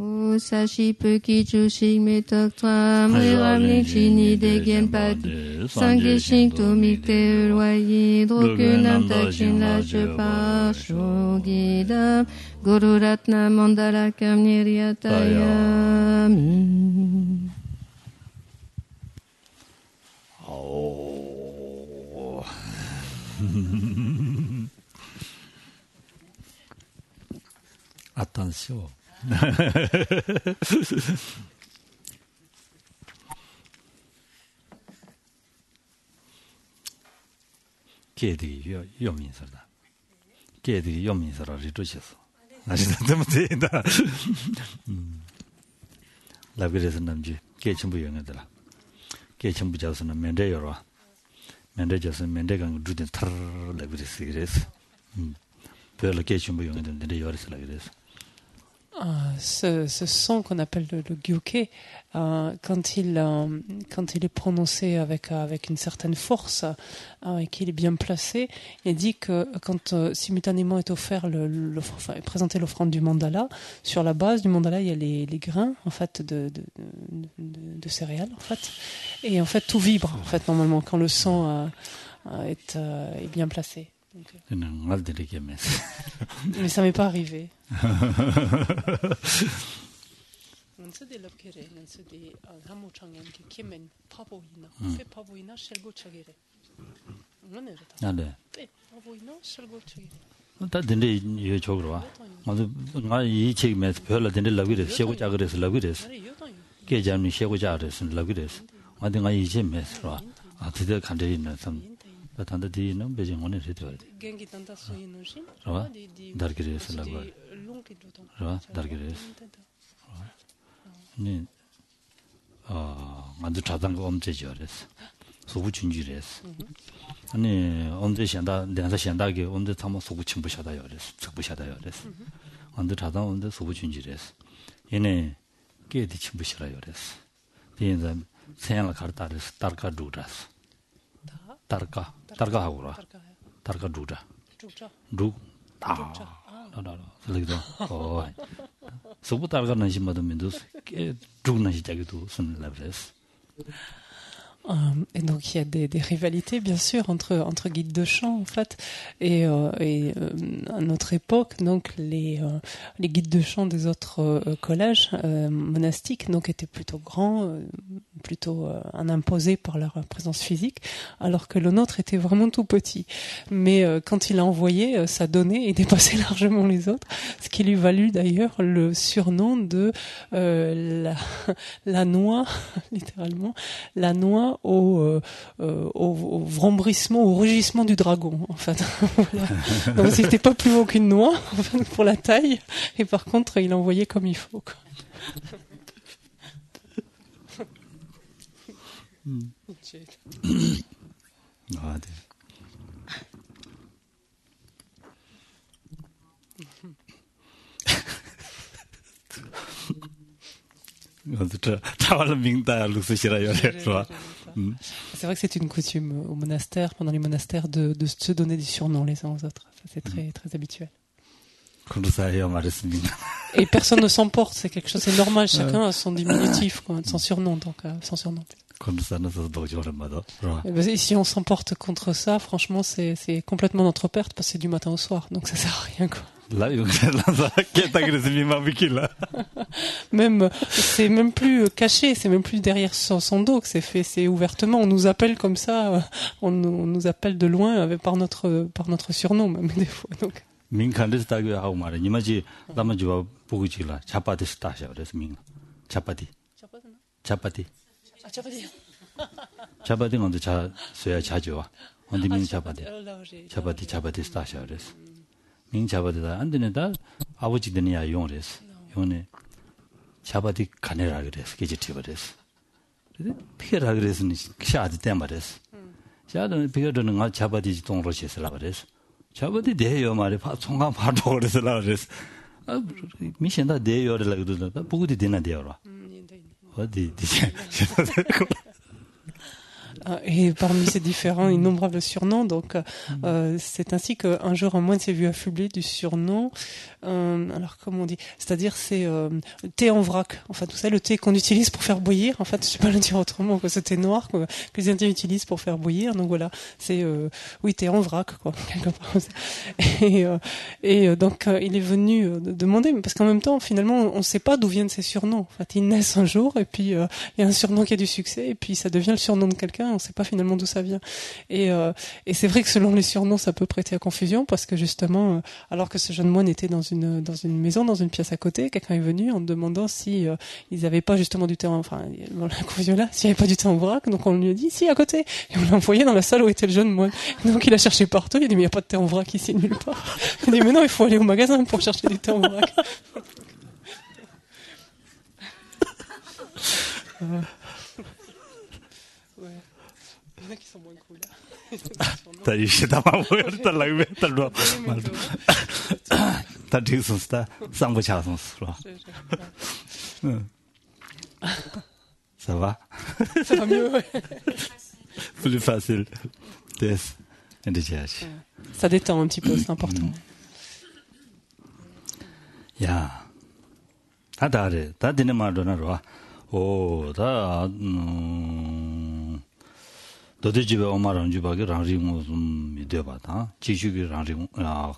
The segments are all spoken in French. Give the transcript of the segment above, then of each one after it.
Sashi Peki Chushik Metok Tram, Ramling Chini Degen Padi, Sangye Shing To Mikte Urwayi, Drokunam Takshin La Chepa, Shogidam, Guru Ratna Mandala Kam Niryatayami. Oh. Attention. Kedi yomin서다. Kedi yomin서라 리조시서. 아시다 때문에다. 라비레스 남지 개침부 영어들아. 개침부 자서는 멘데여로. 멘데져서 멘데강 두든 터 라비레스 그래서. 별로 개침부 영어들인데 요리스 라비레스. Ce son qu'on appelle le gyuke, quand il est prononcé avec une certaine force et qu'il est bien placé, il dit que quand simultanément est offert est présenté l'offrande du mandala, sur la base du mandala il y a les grains en fait de céréales en fait, et en fait tout vibre en fait normalement quand le son est bien placé. Donc, mais ça m'est pas arrivé. tanda di no beje ngone reto gengi tanda so yinoshin rawa dargire salaba rawa dargire ni 만두 자단가 엄제지어랬어 소부 준지랬어 아니 언제想到 내가想到게 언제 타모 소부 침부샤다요 그랬어 적부샤다요 그랬어 만두 자단 언제 소부 준지랬어 얘네 깨디 침부시라요 그랬어 비엔자 세양을 가르다랬어 달까 두라스 달까 하고라 달까 두자 두 그래도 소부 달까는 심마도 민도 깨 두는 시작이도 손을 라브레스. Et donc il y a des rivalités bien sûr entre guides de chant en fait et à notre époque donc les guides de chant des autres collèges monastiques donc étaient plutôt grands, plutôt imposés par leur présence physique, alors que le nôtre était vraiment tout petit. Mais quand il a envoyé, ça donnait et dépassait largement les autres, ce qui lui valut d'ailleurs le surnom de la noix, littéralement, la noix au vrombrissement, au rugissement du dragon, en fait. Voilà. Donc c'était pas plus haut qu'une noix, en fait, pour la taille, et par contre il envoyait comme il faut, quoi. Ah, C'est vrai que c'est une coutume au monastère, pendant les monastères, de se donner des surnoms les uns aux autres. Ça, c'est très, très habituel. Et personne ne s'emporte, c'est quelque chose, c'est normal, chacun a son diminutif, quoi, son surnom, donc son surnom. Et ben, si on s'emporte contre ça, franchement, c'est complètement notre perte parce que c'est du matin au soir, donc ça sert à rien, quoi. Même, c'est même plus caché, c'est même plus derrière son dos que c'est fait, c'est ouvertement. On nous appelle comme ça, on nous appelle de loin par notre surnom, même des fois, donc. 민칸데스다고 하고 말해. 이마지 나만 저 보고 지라. 차파티 스타샤 그래서 민. 차파티. 차파티. 아, 차파티. 차파티 언제 자 써야 자주 와. 언제 민 차파티. 차파티 스타샤 그래서. 민 차파티다 안 되는다. 아버지 되냐 용어랬어. 용어네. 차파티 가네라 그래서. 게지티 그래서. 그래? 피해라 그래서는 샤드 때 말했어. 샤드는 피해도는 가 차파티 동로시스라 그래서. 차버디 대요 말에 총각 파도 그래서라 그래서 미션다 대요를 그러다 보고도 되나 대요라 어디 Et parmi ces différents innombrables surnoms, donc c'est ainsi qu'un jour un moine s'est vu affublé du surnom. Alors comment on dit? C'est-à-dire c'est thé en vrac. En fait, vous savez le thé qu'on utilise pour faire bouillir. En fait, je sais pas le dire autrement que ce thé noir que les Indiens utilisent pour faire bouillir. Donc voilà, c'est oui thé en vrac quoi quelque part. Et donc il est venu demander, parce qu'en même temps finalement on ne sait pas d'où viennent ces surnoms. En fait, ils naissent un jour et puis il y a un surnom qui a du succès et puis ça devient le surnom de quelqu'un. On ne sait pas finalement d'où ça vient. Et c'est vrai que selon les surnoms, ça peut prêter à confusion parce que justement, alors que ce jeune moine était dans une maison, dans une pièce à côté, quelqu'un est venu en demandant si ils n'avaient pas justement du thé, enfin, dans la confusion là, s'il n'y avait pas du thé en vrac. Donc on lui a dit si à côté. Et on l'a envoyé dans la salle où était le jeune moine. Et donc il a cherché partout. Il a dit mais il n'y a pas de thé en vrac ici nulle part. Il a dit mais non, il faut aller au magasin pour chercher du thé en vrac. Ouais. Il y en a qui sont moins cool. 다 이시다만 보여달라고 했달로 말도 다 뒤선스다 쌍부차선스로 ça va ça va mieux ouais. plus facile ça détend un petit peu c'est important 야 다다래 다되는 말도 나와 오다 너들 집에 엄마랑 집하게 랑리 무슨 믿어봐다 지식이 랑리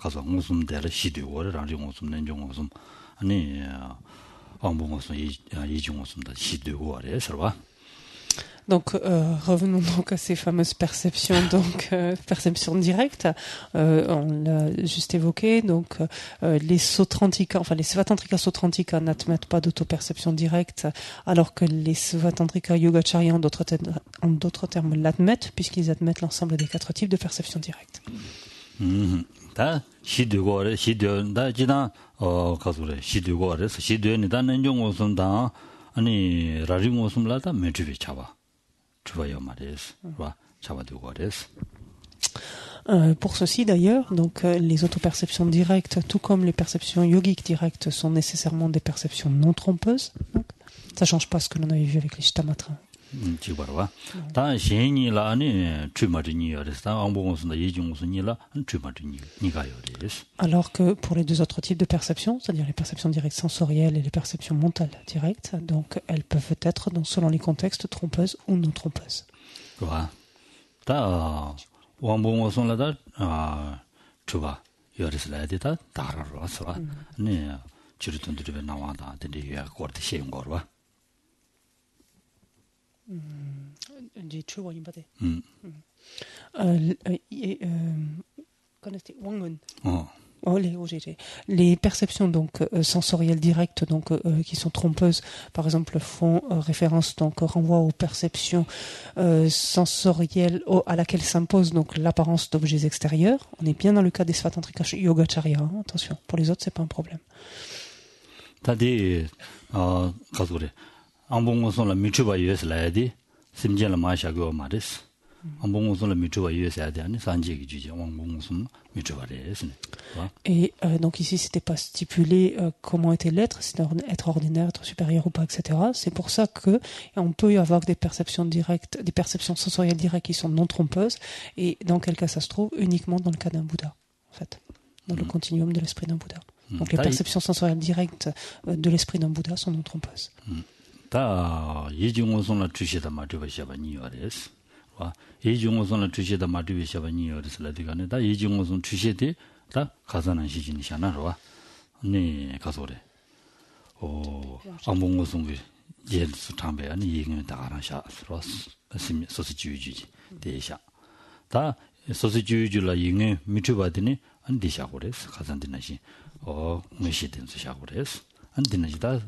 가서 무슨 데를 시도를 랑리 무슨 nen종 무슨 아니 아무 무슨 이중 무슨 다 시도를 해서 봐. Donc revenons donc à ces fameuses perceptions, donc perceptions directes. On l'a juste évoqué. Donc les Sautrantika, enfin les Svatantrika Sautrantika n'admettent pas d'autoperception directe, alors que les Svatantrika Yogacharya en d'autres termes l'admettent, puisqu'ils admettent l'ensemble des 4 types de perception directe. 다 시도를 다 지나 가서래 시도를 해서 시도에는 다 nen종 무슨 다 아니 라리 무슨 라다 매주비 잡아. Pour ceci d'ailleurs, donc les autoperceptions directes, tout comme les perceptions yogiques directes, sont nécessairement des perceptions non trompeuses. Donc, ça change pas ce que l'on avait vu avec les Shitamatras. Alors que pour les 2 autres types de perceptions, c'est-à-dire les perceptions directes sensorielles et les perceptions mentales directes, donc elles peuvent être, donc, selon les contextes, trompeuses ou non trompeuses. Les perceptions donc sensorielles directes donc qui sont trompeuses, par exemple, font référence donc renvoient aux perceptions sensorielles à laquelle s'impose donc l'apparence d'objets extérieurs. On est bien dans le cas des Svatantrika Yogacharya. Attention, pour les autres c'est pas un problème. 안봉고선라 미추바 US 라야디 심지어라 마샤고 마레스 안봉고선라 미추바 US 야디 아니 산지기 주지 안봉고선 미추바레스. Et donc ici c'était pas stipulé comment était l'être, c'est être ordinaire, être supérieur ou pas, etc. C'est pour ça que on peut y avoir des perceptions directes, des perceptions sensorielles directes qui sont non trompeuses, et dans quel cas ça se trouve uniquement dans le cas d'un Bouddha, en fait, dans le continuum de l'esprit d'un Bouddha. Donc les perceptions sensorielles directes de l'esprit d'un Bouddha sont non trompeuses. 다 이중호선을 주시다 마드베샤바니어레스 와 이중호선을 주시다 마드베샤바니어레스라디가네 다 이중호선 주시데 다 가산한 시진이샤나로와 네 가소래 오 안봉호선이 예수 담배 아니 이게 다 알아샤스로 소스주주지 대샤 다 소스주주라 이게 미트바드니 안 디샤고레스 가산디나시 메시든스 샤고레스 안 디나지다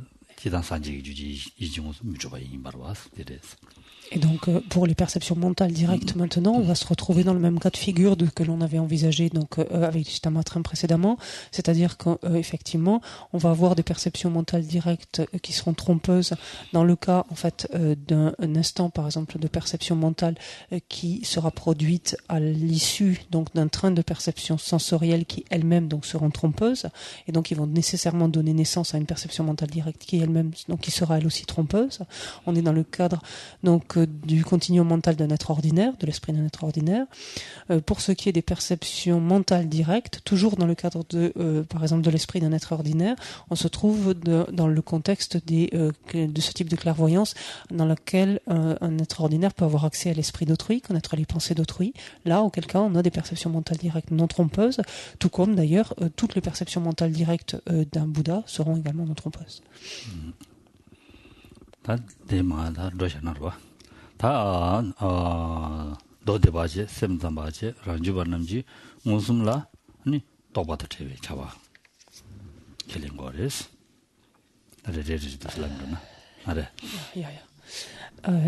Et donc, pour les perceptions mentales directes maintenant, on va se retrouver dans le même cas de figure que l'on avait envisagé donc avec les Shitamatras précédemment, c'est-à-dire qu'effectivement, on va avoir des perceptions mentales directes qui seront trompeuses dans le cas en fait d'un instant, par exemple, de perception mentale qui sera produite à l'issue donc d'un train de perception sensorielle qui elles-mêmes donc seront trompeuses, et donc ils vont nécessairement donner naissance à une perception mentale directe qui elle-même donc qui sera elle aussi trompeuse. On est dans le cadre donc donc du continuum mental d'un être ordinaire, de l'esprit d'un être ordinaire. Pour ce qui est des perceptions mentales directes, toujours dans le cadre par exemple de l'esprit d'un être ordinaire, on se trouve dans le contexte de ce type de clairvoyance dans lequel un être ordinaire peut avoir accès à l'esprit d'autrui, connaître les pensées d'autrui. Là, auquel cas, on a des perceptions mentales directes non trompeuses, tout comme d'ailleurs toutes les perceptions mentales directes d'un Bouddha seront également non trompeuses.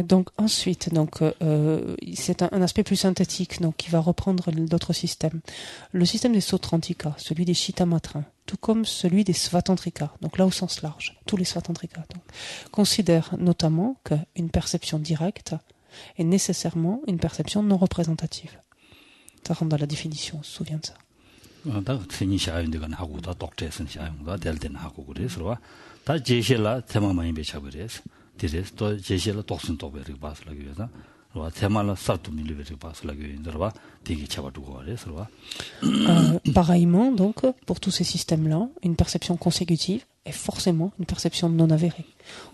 Donc ensuite, c'est un aspect plus synthétique, donc qui va reprendre d'autres systèmes. Le système des Sautrantika, celui des Chittamatrins, tout comme celui des Svatantrika, donc là au sens large, tous les Svatantrika, considèrent notamment qu'une perception directe est nécessairement une perception non représentative. Ça rentre dans la définition, on se souvient de ça. Pareillement, donc, pour tous ces systèmes-là, une perception consécutive est forcément une perception non avérée.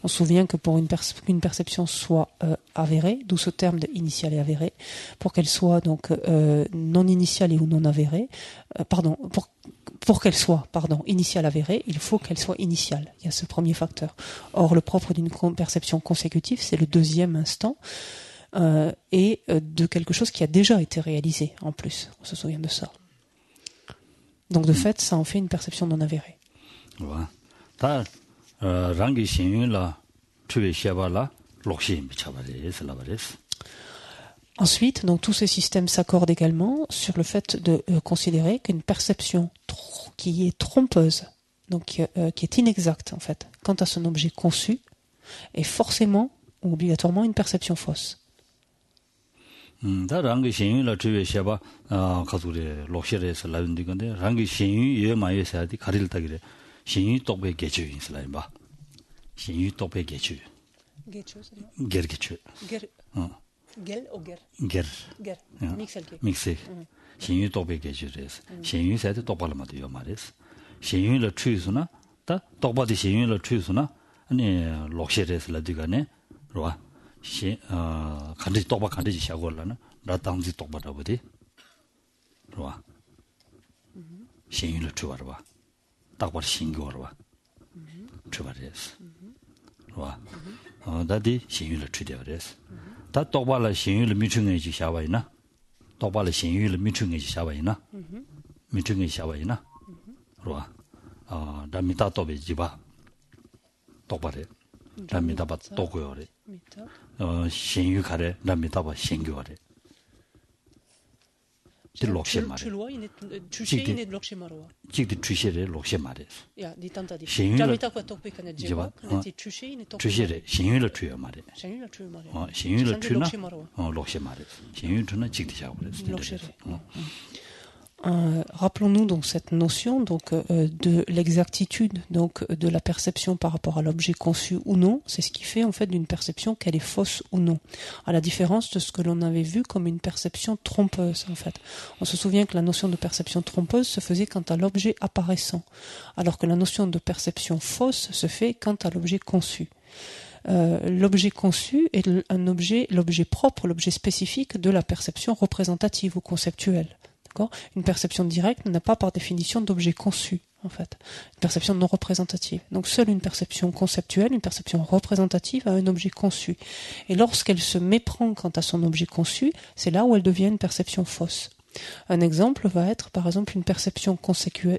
On se souvient que pour qu'une perception soit avérée, d'où ce terme de initial et avéré, pour qu'elle soit donc non initiale ou non avérée, pour qu'elle soit initiale avérée, il faut qu'elle soit initiale. Il y a ce premier facteur. Or, le propre d'une perception consécutive, c'est le deuxième instant et de quelque chose qui a déjà été réalisé en plus. On se souvient de ça. Donc, de fait, ça en fait une perception non avérée. Ensuite, donc, tous ces systèmes s'accordent également sur le fait de considérer qu'une perception qui est trompeuse, donc qui est inexacte en fait, quant à son objet conçu, est forcément ou obligatoirement une perception fausse. Gel ou ger? Ger. Mixel. 신유 똑배 계주래서 신유 세대 똑발마도 요 말이스 신유를 추수나 다 똑바디 신유를 추수나 아니 록셰레스 라디가네 로와 간지 똑바 간지 시작을라나 라당지 똑바다 버디 로와 신유를 추바라 봐 딱바 신고로 봐 추바레스 로와 다디 신유를 추되어레스 다 똑바라 신유를 미충에 지샤와이나 똑바로 신유를 미충에 샤바이나 미충에 샤바이나 로아 담미다 또베 지바 똑바로 담미다 바 똑고요레 신유 가래 담미다 바 신교레 지 록셰 말에 추셰이네 록셰 마로와 직디 추셰레 록셰 말에 야 니탄다디 신유를 똑베카네 지바 추셰이네 똑 추셰레 신유를 추요 말에 신유를 추요 말에 신유를 추나 록셰 말에 신유 추나 직디 샤고 그랬어 Rappelons-nous donc cette notion donc de l'exactitude donc de la perception par rapport à l'objet conçu ou non, c'est ce qui fait en fait d'une perception qu'elle est fausse ou non, à la différence de ce que l'on avait vu comme une perception trompeuse en fait. On se souvient que la notion de perception trompeuse se faisait quant à l'objet apparaissant, alors que la notion de perception fausse se fait quant à l'objet conçu. L'objet conçu est l'objet propre, l'objet spécifique de la perception représentative ou conceptuelle. Une perception directe n'a pas par définition d'objet conçu, en fait. Une perception non représentative. Donc seule une perception conceptuelle, une perception représentative a un objet conçu. Et lorsqu'elle se méprend quant à son objet conçu, c'est là où elle devient une perception fausse. Un exemple va être, par exemple, une perception conceptuelle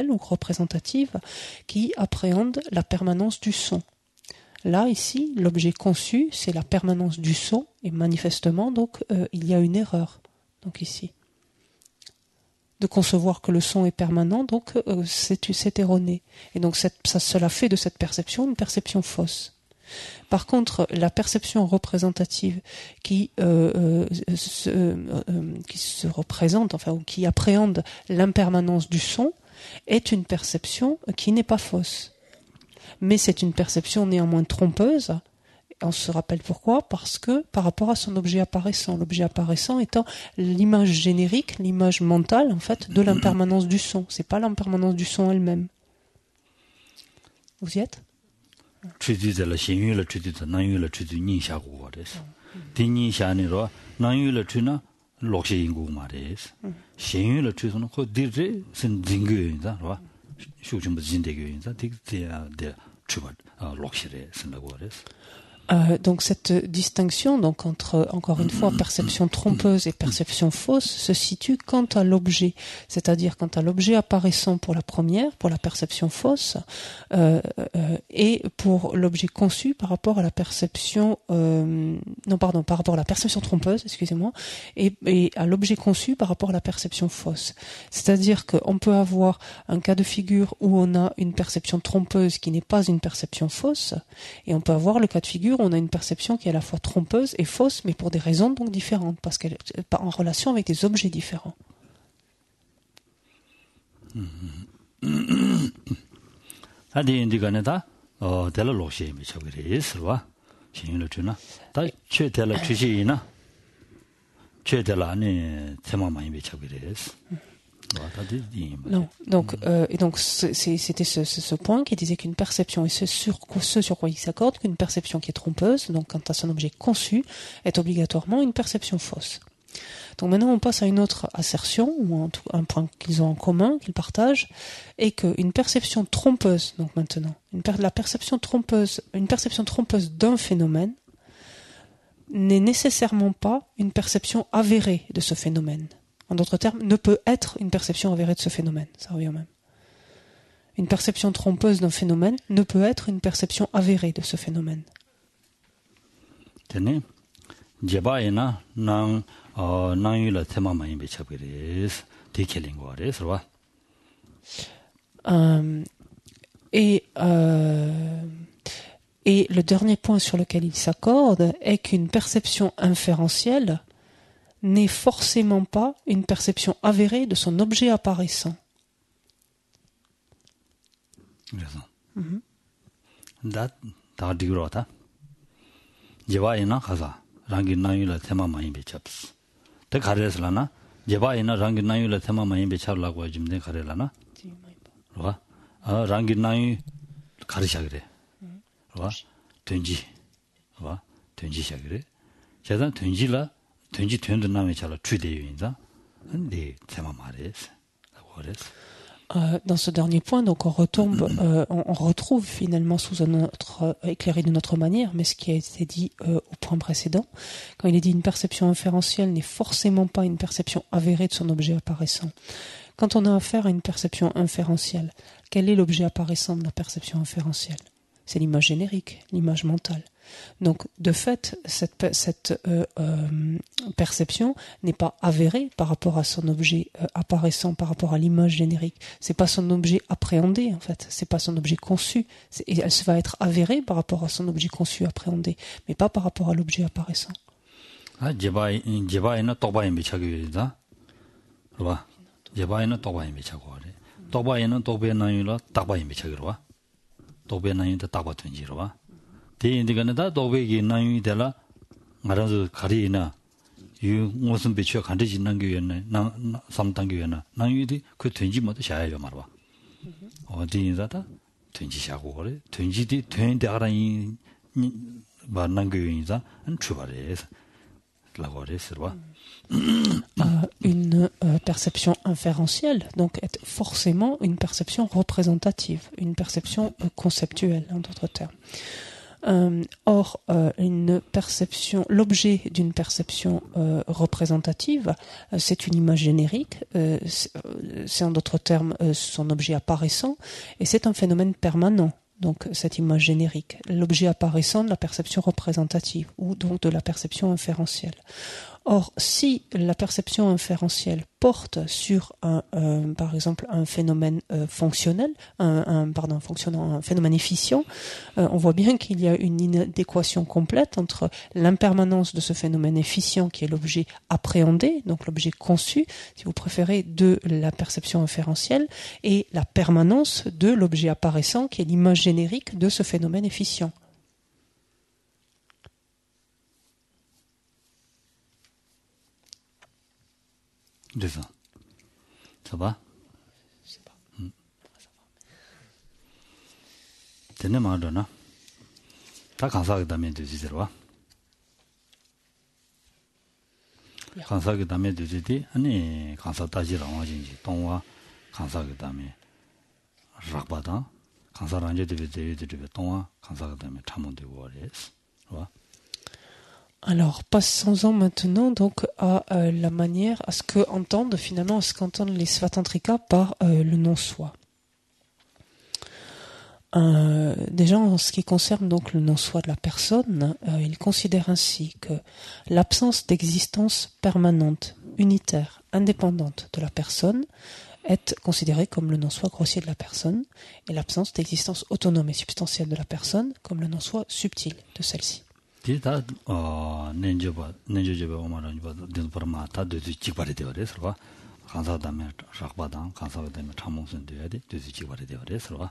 ou représentative qui appréhende la permanence du son. Là, ici, l'objet conçu, c'est la permanence du son, et manifestement, donc, il y a une erreur. Donc ici. De concevoir que le son est permanent, donc c'est erroné. Et donc cela fait de cette perception une perception fausse. Par contre, la perception représentative qui se représente, enfin, ou qui appréhende l'impermanence du son, est une perception qui n'est pas fausse. Mais c'est une perception néanmoins trompeuse, on se rappelle pourquoi? Parce que par rapport à son objet apparaissant, l'objet apparaissant étant l'image générique, l'image mentale en fait de l'impermanence du son. C'est pas l'impermanence du son elle-même. Vous y êtes? Donc cette distinction, donc entre, encore une fois, perception trompeuse et perception fausse, se situe quant à l'objet, c'est-à-dire quant à l'objet apparaissant pour la première, pour la perception fausse, et pour l'objet conçu par rapport à la perception, par rapport à la perception trompeuse, excusez-moi, et à l'objet conçu par rapport à la perception fausse. C'est-à-dire qu'on peut avoir un cas de figure où on a une perception trompeuse qui n'est pas une perception fausse, et on peut avoir le cas de figure où on a une perception qui est à la fois trompeuse et fausse, mais pour des raisons donc différentes, parce qu'elle est en relation avec des objets différents. Non. Donc, c'était ce point qui disait qu'une perception, et ce sur quoi il s'accorde, qu'une perception qui est trompeuse, donc quant à son objet conçu, est obligatoirement une perception fausse. Donc maintenant on passe à une autre assertion, ou un point qu'ils ont en commun, qu'ils partagent, et qu'une perception trompeuse, donc maintenant, une perception trompeuse d'un phénomène n'est nécessairement pas une perception avérée de ce phénomène. En d'autres termes, ne peut être une perception avérée de ce phénomène. Ça revient au même. Une perception trompeuse d'un phénomène ne peut être une perception avérée de ce phénomène. Et le dernier point sur lequel il s'accorde est qu'une perception inférentielle n'est forcément pas une perception avérée de son objet apparaissant. Dans ce dernier point, donc on retrouve finalement éclairé d'une autre manière, mais ce qui a été dit au point précédent, quand il est dit une perception inférentielle n'est forcément pas une perception avérée de son objet apparaissant. Quand on a affaire à une perception inférentielle, quel est l'objet apparaissant de la perception inférentielle? C'est l'image générique, l'image mentale. Donc, de fait, cette perception n'est pas avérée par rapport à son objet apparaissant, par rapport à l'image générique. C'est pas son objet appréhendé, en fait. C'est pas son objet conçu. Et elle va être avérée par rapport à son objet conçu, appréhendé, mais pas par rapport à l'objet apparaissant. 대인들간에다 도배기 나이 되라 말아서 가리나 유 무슨 비추어 간지 짓는 교회는 나 삼단 교회는 나이디 그 된지 모두 샤야요 말아. 어디인자다 된지 샤고 그래. 된지디 된데 알아이 만난 교회인자 안 출발해서 라고 그랬어 봐. Une perception inférentielle, donc, est forcément une perception représentative, une perception conceptuelle, en d'autres termes. Or, l'objet d'une perception représentative, c'est une image générique, c'est en d'autres termes son objet apparaissant, et c'est un phénomène permanent. Donc, cette image générique, l'objet apparaissant de la perception représentative, ou donc de la perception inférentielle. Or, si la perception inférentielle porte sur par exemple un phénomène fonctionnel, un phénomène efficient, on voit bien qu'il y a une inadéquation complète entre l'impermanence de ce phénomène efficient qui est l'objet appréhendé, donc l'objet conçu, si vous préférez, de la perception inférentielle, et la permanence de l'objet apparaissant qui est l'image générique de ce phénomène efficient. 그래서 ça va? Je sais pas. 되네 말이나. 다 감사하게 담에 되지들 와. 감사하게 담에 되지디 아니 감사 따지랑 와진지 동화 감사하게 담에 락바다 감사랑 이제 되게 동화 감사하게 담에 참원되고 그래서. 와. Alors, passons-en maintenant donc à la manière, à ce que entendent finalement, à ce qu'entendent les Svatantrika par le non-soi. Déjà, en ce qui concerne donc le non-soi de la personne, il considère ainsi que l'absence d'existence permanente, unitaire, indépendante de la personne est considérée comme le non-soi grossier de la personne, et l'absence d'existence autonome et substantielle de la personne comme le non-soi subtil de celle-ci. 디다 nenjoba 오마라니 바 된버마 다 되지 직발이 되어 그래서 감사다면 락바당 감사다면 참몽선 돼야 돼 되지 직발이 되어 그래서.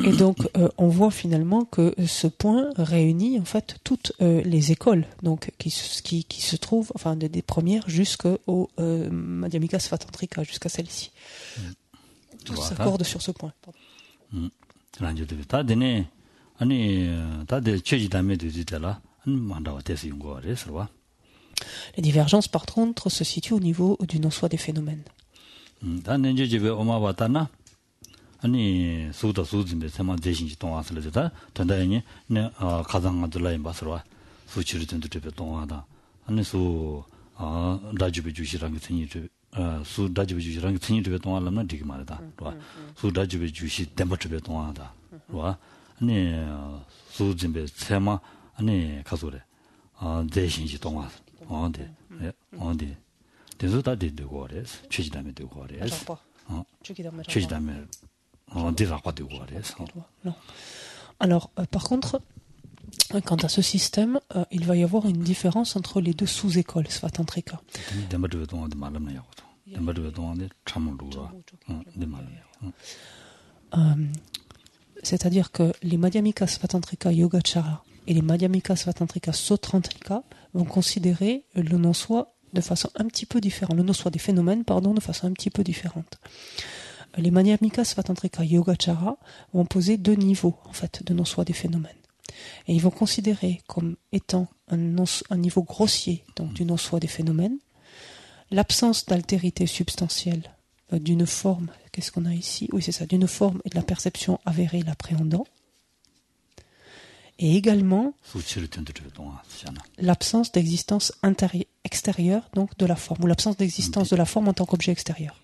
Et donc on voit finalement que ce point réunit en fait toutes les écoles donc qui se trouvent enfin des premières jusqu'au Madhyamika Svatantrika jusqu'à celle-ci. Tous s'accordent sur ce point. 란조도 다 되네. 아니 다들 최지담에 되지더라. 만다와 돼서 연구하래서. Les divergences par contre se situent au niveau du non-soi des phénomènes. 다 nenjo집에 오마바다나 아니 수도 수진데 세만 대신지 동화설에다 전다연이 가장 아들라인 바서와 수치를 전두집에 동화다. 아니 수 라주베 주시랑 생이 수 라주베 주시랑 생이 집에 동화라면 되게 말이다. 수 라주베 주시 템버집에 동화다. 와 아니 수진베 세마 아니 가소래 대신지 동화 어디 대소 다 되고 그래서 최지담에 되고 그래서 최지담에 디라과 되고 그래서. Alors par contre quant à ce système il va y avoir une différence entre les deux sous-écoles Svatantrika. C'est-à-dire que les Madhyamika Svatantrika Yogacara et les Madhyamika Svatantrika Sautrantrika vont considérer le non-soi de façon un petit peu différente, le non-soi des phénomènes, de façon un petit peu différente. Les Madhyamika Svatantrika Yogacara vont poser deux niveaux, en fait, de non-soi des phénomènes. Et ils vont considérer comme étant un niveau grossier, donc du non-soi des phénomènes, l'absence d'altérité substantielle d'une forme, qu'est-ce qu'on a ici? Oui, c'est ça, d'une forme et de la perception avérée l'appréhendant. Et également l'absence d'existence extérieure donc de la forme, ou l'absence d'existence de la forme en tant qu'objet extérieur.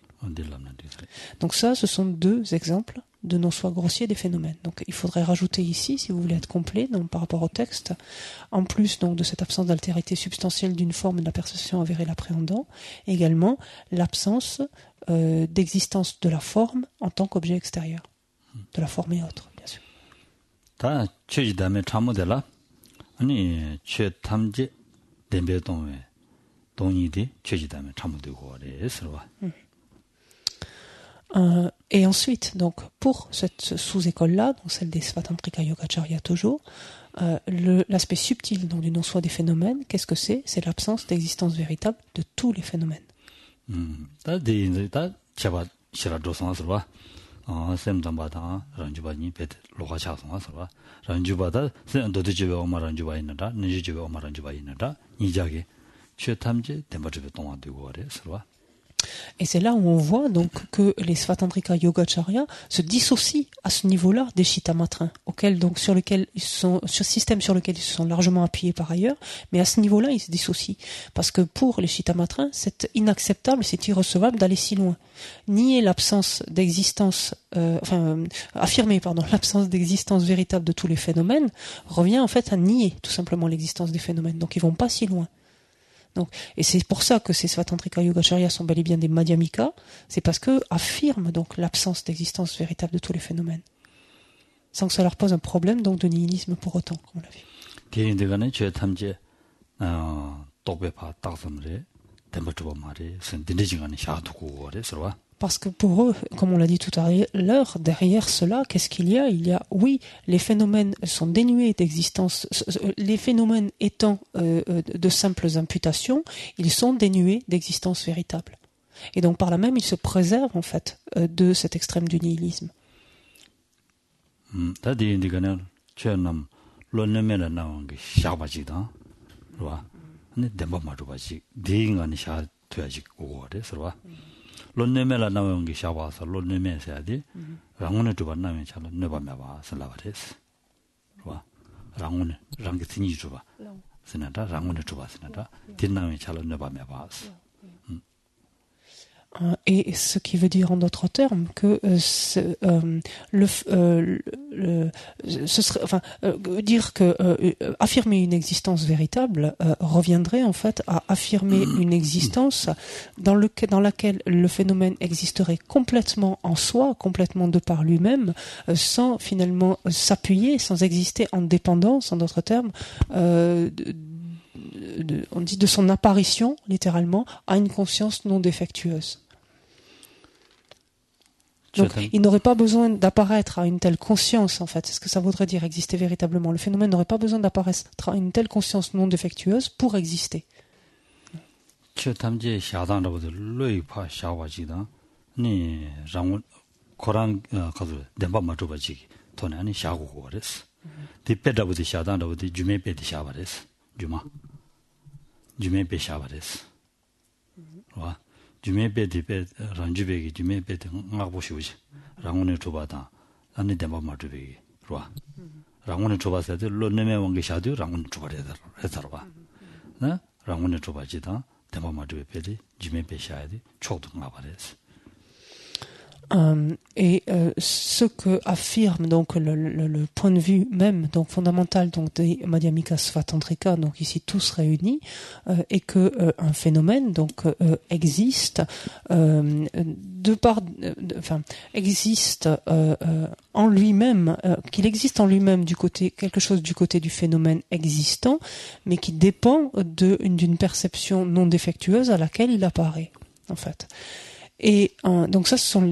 Donc ça, ce sont deux exemples de non-soi grossier des phénomènes. Donc il faudrait rajouter ici, si vous voulez être complet donc, par rapport au texte, en plus donc, de cette absence d'altérité substantielle d'une forme et de la perception avérée l'appréhendant, également l'absence d'existence de la forme en tant qu'objet extérieur, de la forme et autre, bien sûr. 다 최지담에 참모되라 아니 최탐제 덴베동에 동의디 최지담에 참모되고 그래서. Et ensuite, donc, pour cette sous-école-là, donc celle des Svatantrika Yogacarya toujours, l'aspect subtil donc, du non-soi des phénomènes, qu'est-ce que c'est? C'est l'absence d'existence véritable de tous les phénomènes. 샘담바다 란주바니 베트 로가차송아서와 란주바다 샘도드지베 오마란주바이나다 니지지베 오마란주바이나다 니자게 최탐제 덴바지베 동화되고 그래서. Et c'est là où on voit donc que les Svatantrika Yogacarya se dissocient à ce niveau-là des Chittamatrins, sur ce système sur lequel ils se sont largement appuyés par ailleurs, mais à ce niveau-là ils se dissocient. Parce que pour les Chittamatrins, c'est inacceptable, c'est irrecevable d'aller si loin. Nier l'absence d'existence, affirmer l'absence d'existence véritable de tous les phénomènes revient en fait à nier tout simplement l'existence des phénomènes. Donc ils vont pas si loin. Donc, et c'est pour ça que ces Svatantrika Yogacarya sont bel et bien des Madhyamika, c'est parce qu'eux affirment donc l'absence d'existence véritable de tous les phénomènes, sans que ça leur pose un problème donc de nihilisme pour autant, comme on l'a vu. Parce que pour eux, comme on l'a dit tout à l'heure, derrière cela, qu'est-ce qu'il y a? Il y a, oui, les phénomènes sont dénués d'existence, les phénomènes étant de simples imputations, ils sont dénués d'existence véritable. Et donc par là même, il se préserve en fait de cet extrême du nihilisme. Et ce qui veut dire en d'autres termes que ce serait, enfin, dire que affirmer une existence véritable reviendrait en fait à affirmer une existence dans laquelle le phénomène existerait complètement en soi, complètement de par lui-même, sans finalement s'appuyer, sans exister en dépendance, en d'autres termes, on dit de son apparition, littéralement, à une conscience non défectueuse. Donc, il n'aurait pas besoin d'apparaître à une telle conscience, en fait. C'est ce que ça voudrait dire, exister véritablement. Le phénomène n'aurait pas besoin d'apparaître à une telle conscience non défectueuse pour exister. Et ce que affirme donc le point de vue même donc fondamental donc des Madhyamika Svatantrika, donc ici tous réunis, est que un phénomène donc existe existe en lui-même, qu'il existe en lui-même du côté quelque chose du côté du phénomène existant, mais qui dépend d'une perception non défectueuse à laquelle il apparaît en fait. Et donc ça, ce sont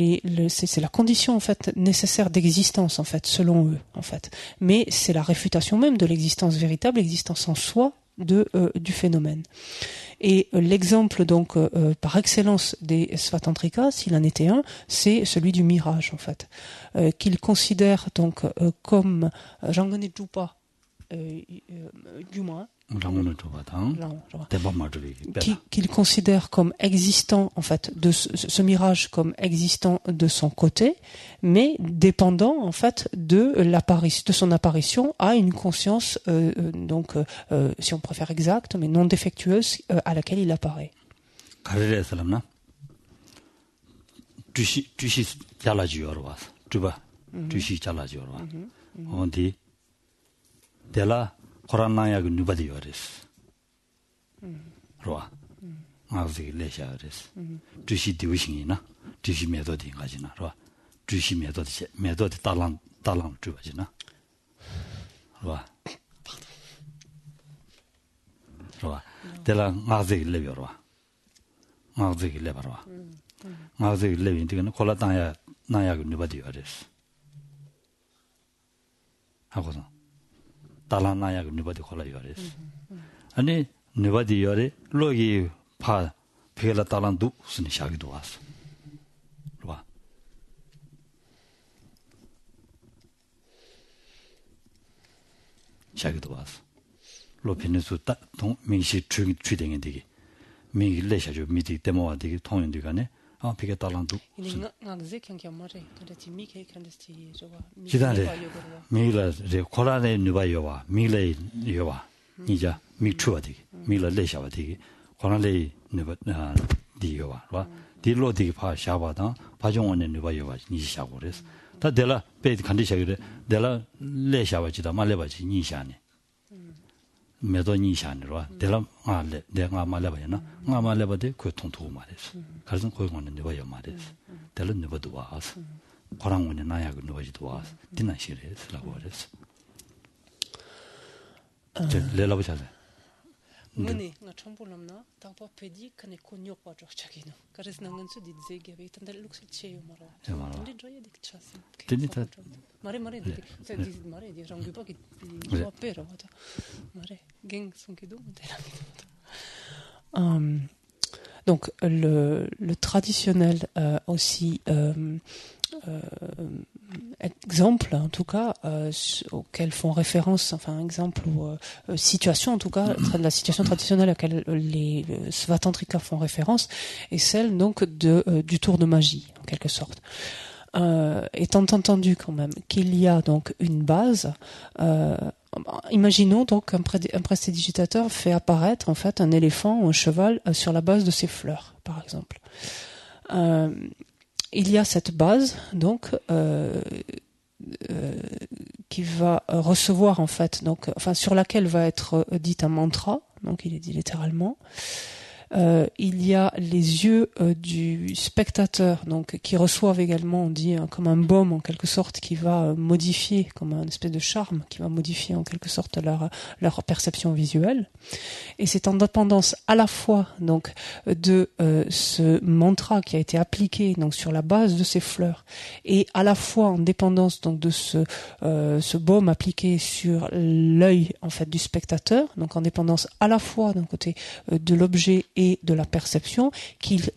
c'est la condition en fait nécessaire d'existence en fait, selon eux en fait. Mais c'est la réfutation même de l'existence véritable, l'existence en soi du phénomène. Et l'exemple donc par excellence des Svatantrika, s'il en était un, c'est celui du mirage en fait, qu'ils considèrent donc comme Janganijupa du moins. Qu'il considère comme existant en fait de ce mirage comme existant de son côté, mais dépendant en fait de son apparition à une conscience si on préfère exacte mais non défectueuse à laquelle il apparaît. 코로나야고 누바디 요레스. 로아. 아우지 레샤레스. 주시 디위싱이나. 주시 메도디 가지나. 로아. 주시 메도디 달랑 주바지나. 로아. 로아. 데라 아우지 레비로아. 아우지 레바로아. 아우지 레빈디는 콜라타야 나야고 누바디 요레스. 하고서 달라나야고 누바디 콜라 요레스. 아니 누바디 요레 로기 파 베라 달란두 스니 샤기도 왔어. 와. 샤기도 왔어. 로피네스 동 민시 추딩이 되게 민기 레샤죠 미디 데모와 되게 통연디 간에 아 비게 달란두. 기다려. 미라 제 코라네 누바요와 미레 요와 니자 미추와디 미라 레샤와디 코라네 누바 디요와 와 딜로디 파 샤바다 바종원네 누바요와 니샤고 그래서 다 데라 베디 컨디션이래 데라 레샤와지다 말레바지 니샤네 메도 니샤네로 데라 알레 데가 말레바야나 nga 말레바데 그 통통 말했어 그래서 거기는 누바요 말했어 데라 누바도 와서 고랑원에 나야고 누바지도 와서 디나시레스라고 그랬어 저 레라보자세 Mene, na chambolamna, tapa pedi kane konyo pa chakino. Kares nangan su didze gave tandel luxel cheyo mara. Tande joya dik chasim. Tendita. Mare di rangu pa ki so apera wata. Mare geng sunki do mutela. Donc le traditionnel aussi exemple, en tout cas, auquel font référence, enfin exemple ou situation, en tout cas, la situation traditionnelle à laquelle les Svatantrika font référence, est celle donc du tour de magie, en quelque sorte. Étant entendu quand même qu'il y a donc une base, imaginons donc un prestidigitateur fait apparaître en fait un éléphant ou un cheval sur la base de ses fleurs, par exemple. Il y a cette base donc qui va recevoir en fait donc enfin sur laquelle va être dit un mantra, donc il est dit littéralement. Il y a les yeux du spectateur donc qui reçoivent également, on dit comme un baume en quelque sorte qui va modifier, comme un espèce de charme qui va modifier en quelque sorte leur perception visuelle. Et c'est en dépendance à la fois donc de ce mantra qui a été appliqué donc sur la base de ces fleurs et à la fois en dépendance donc de ce baume appliqué sur l'œil en fait du spectateur, donc en dépendance à la fois d'un côté de l'objet et de la perception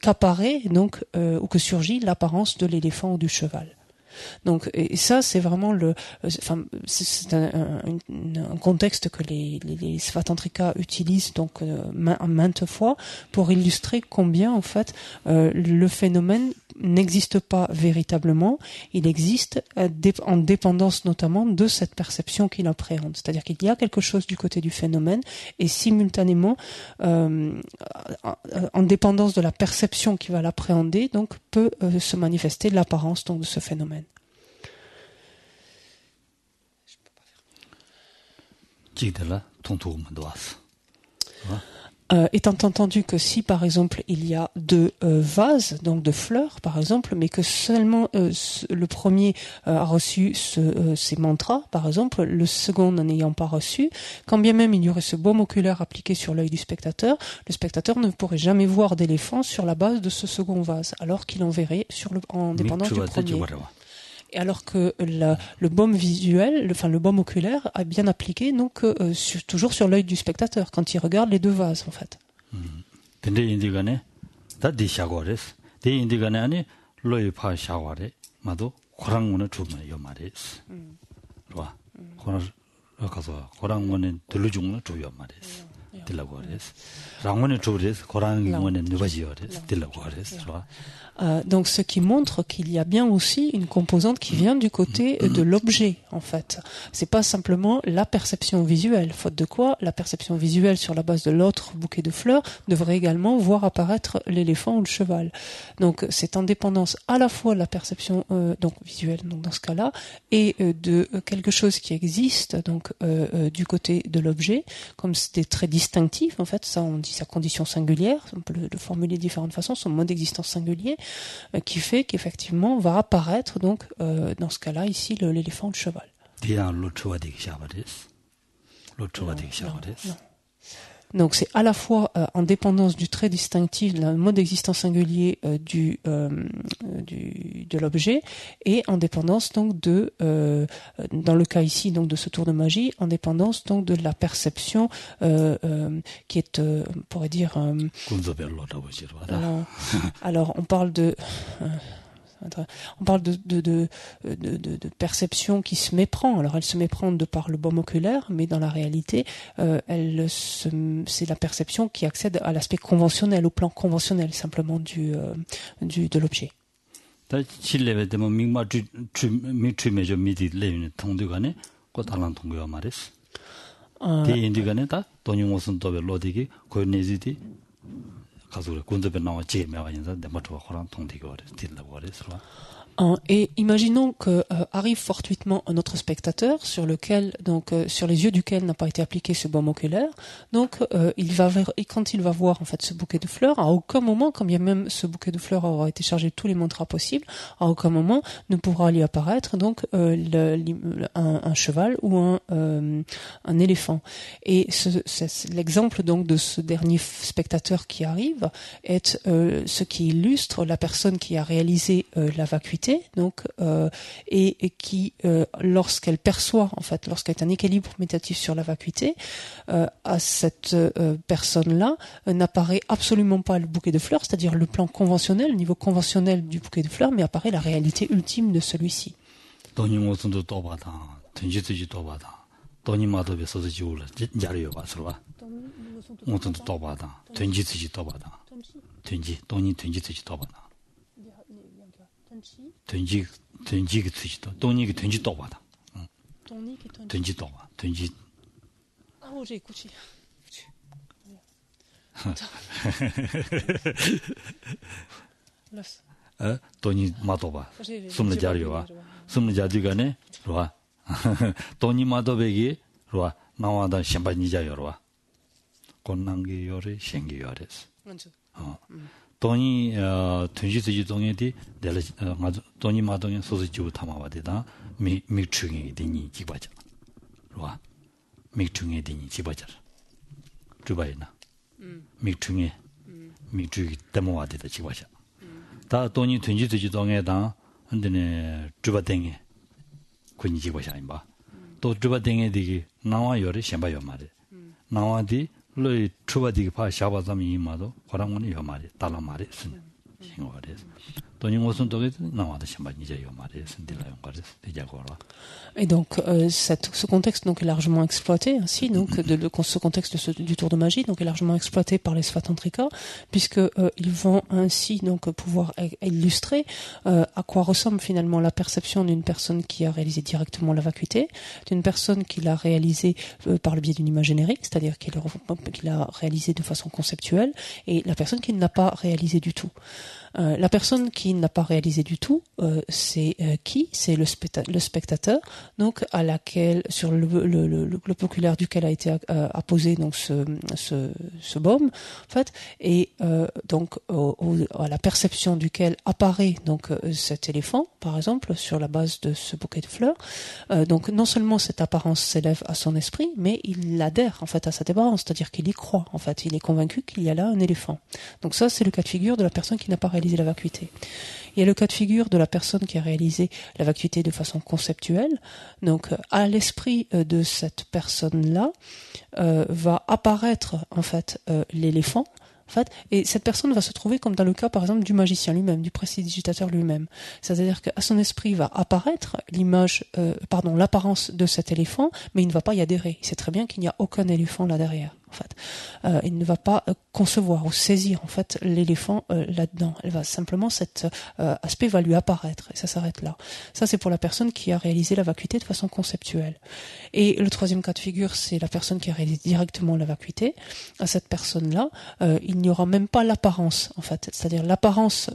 qu'apparaît donc ou que surgit l'apparence de l'éléphant ou du cheval. Donc et ça c'est vraiment c'est un contexte que les Svatantrika utilisent donc maintes fois pour illustrer combien en fait le phénomène n'existe pas véritablement, il existe en dépendance notamment de cette perception qu'il appréhende. C'est-à-dire qu'il y a quelque chose du côté du phénomène et simultanément en dépendance de la perception qui va l'appréhender, donc peut se manifester l'apparence donc de ce phénomène. Étant entendu que si par exemple il y a deux vases donc de fleurs par exemple, mais que seulement le premier a reçu ces mantras par exemple, le second n'en ayant pas reçu, quand bien même il y aurait ce baume oculaire appliqué sur l'œil du spectateur, le spectateur ne pourrait jamais voir d'éléphant sur la base de ce second vase, alors qu'il en verrait en dépendance du premier. Et alors que le baume visuel, le baume oculaire a bien appliqué donc toujours sur l'œil du spectateur quand il regarde les deux vases en fait. Donc ce qui montre qu'il y a bien aussi une composante qui vient du côté de l'objet en fait. C'est pas simplement la perception visuelle, faute de quoi la perception visuelle sur la base de l'autre bouquet de fleurs devrait également voir apparaître l'éléphant ou le cheval. Donc c'est en dépendance à la fois de la perception donc visuelle donc dans ce cas-là et de quelque chose qui existe donc du côté de l'objet, comme c'était très distinctif en fait, ça on dit sa condition singulière, on peut le formuler de différentes façons, son mode d'existence singulier, qui fait qu'effectivement va apparaître donc dans ce cas-là ici l'éléphant ou le cheval. Non. Donc c'est à la fois en dépendance du trait distinctif, d'un mode d'existence singulier de l'objet, et en dépendance donc dans le cas ici donc de ce tour de magie, en dépendance donc de la perception qui est, on pourrait dire. Alors on parle de. On parle de perception qui se méprend. Alors elle se méprend de par le baume oculaire, mais dans la réalité, c'est la perception qui accède à l'aspect conventionnel, au plan conventionnel simplement de l'objet. Et imaginons que arrive fortuitement un autre spectateur sur lequel donc sur les yeux duquel n'a pas été appliqué ce baume oculaire. Donc quand il va voir en fait ce bouquet de fleurs, à aucun moment, quand bien même ce bouquet de fleurs aura été chargé de tous les mantras possibles, à aucun moment ne pourra lui apparaître donc un cheval ou un éléphant. Et l'exemple donc de ce dernier spectateur qui arrive est ce qui illustre la personne qui a réalisé la vacuité vacuité, donc et qui, lorsqu'elle perçoit, en fait, lorsqu'elle est un équilibre méditatif sur la vacuité, à cette personne-là n'apparaît absolument pas le bouquet de fleurs, c'est-à-dire le plan conventionnel, le niveau conventionnel du bouquet de fleurs, mais apparaît la réalité ultime de celui-ci. Ah, j'ai écouté. 돈이 마도바 숨을 자리와 숨을 자리가네 로와 돈이 마도베기 로와 나와다 셴바니자요로와 건난게 요래 생기 요래스 돈이 tun지지 동에디 내가 돈이 마동에 소소지고 담아와대다 미중이 되니 지바자 로와 미중에 되니 지바자 주바이나 미중에 미주기 때문에 지바자 다 돈이 tun지지 동에다 근데네 주바땡에 군이 지바샤인바 또 주바땡에 되기 나와 요래 셴바요 말에 나와디 로 주바디기 파 샤바자미 이마도 거랑원이 요 말에 달라 말에 쓴 신고를 돈이 무슨 돈에 나와도 셴바니제 요 말에 쓴딜라 용가를 대자고라. Et donc ce contexte donc est largement exploité ainsi donc ce contexte du tour de magie donc est largement exploité par les Svatantrika puisque ils vont ainsi donc pouvoir illustrer à quoi ressemble finalement la perception d'une personne qui a réalisé directement la vacuité, d'une personne qui l'a réalisé par le biais d'une image générique, c'est-à-dire qu'il a réalisé de façon conceptuelle, et la personne qui ne l'a pas réalisé du tout. La personne qui n'a pas réalisé du tout, c'est qui? C'est le spectateur, donc à laquelle sur le globe oculaire duquel a été apposé donc ce baume, en fait, et donc à la perception duquel apparaît donc cet éléphant, par exemple, sur la base de ce bouquet de fleurs. Donc non seulement cette apparence s'élève à son esprit, mais il adhère en fait à cette apparence, c'est-à-dire qu'il y croit. En fait, il est convaincu qu'il y a là un éléphant. Donc ça, c'est le cas de figure de la personne qui n'a pas réalisé la vacuité. Il y a le cas de figure de la personne qui a réalisé la vacuité de façon conceptuelle. Donc, à l'esprit de cette personne-là va apparaître en fait l'éléphant. En fait, et cette personne va se trouver comme dans le cas, par exemple, du magicien lui-même, du prestidigitateur lui-même. C'est-à-dire qu'à son esprit va apparaître l'apparence de cet éléphant, mais il ne va pas y adhérer. Il sait très bien qu'il n'y a aucun éléphant là derrière. En fait, il ne va pas concevoir ou saisir en fait l'éléphant là-dedans. Elle va simplement cet aspect va lui apparaître et ça s'arrête là. Ça c'est pour la personne qui a réalisé la vacuité de façon conceptuelle. Et le troisième cas de figure, c'est la personne qui a réalisé directement la vacuité. À cette personne-là, il n'y aura même pas l'apparence en fait, c'est-à-dire l'apparence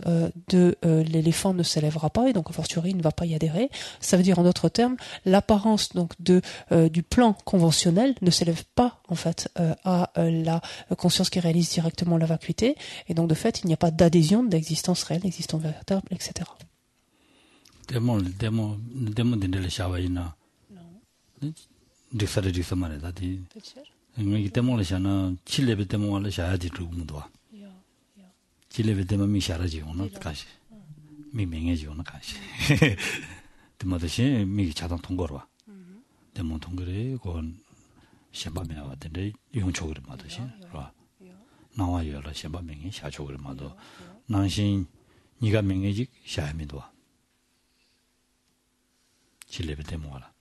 de l'éléphant ne s'élèvera pas et donc a fortiori il ne va pas y adhérer. Ça veut dire en d'autres termes, l'apparence donc du plan conventionnel ne s'élève pas en fait à la conscience qui réalise directement la vacuité, et donc de fait il n'y a pas d'adhésion d'existence réelle, d'existence véritable, etc. Demo dindele shawaina. Non. Dixare dixamare dadi. Ngi demo le shana chilebe demo le shadi rugumdo. Ya. Chilebe demo mi sharaji ono kashi. Mi mengeji ono kashi. Demo de shi mi chadan 통거로. Demo 통거래 건 셴바메 와데 용초그를 마도시 라 나와요라 셴바메이 샤초그를 마도 난신 니가 명예직 샤미도 질레베 데모라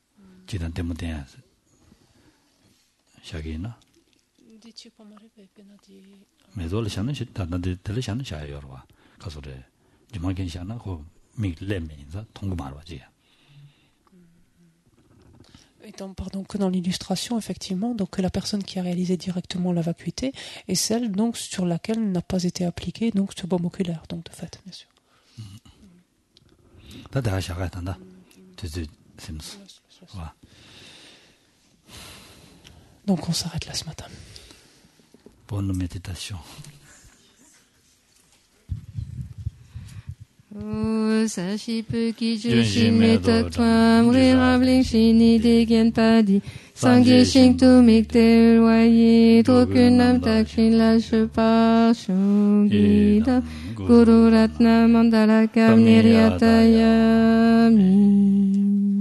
지단 데모데 샤기나 메돌 샤는 다나데 텔샤는 샤요라 가서래 주마겐 샤나 고 미레메인자 통고마르와지. Étant, que dans l'illustration, effectivement, donc que la personne qui a réalisé directement la vacuité est celle donc sur laquelle n'a pas été appliqué donc ce baume oculaire, donc de fait, bien sûr. Donc on s'arrête là ce matin. Bonne méditation. Sashi Puki Jushin Metak Twam Rirabling Shini Degen Padi Sangye Shingtu Mikte Ulwayi Trokunam Takshin Lâche pas Shogida Guru Ratna Mandala Kam Niryatayami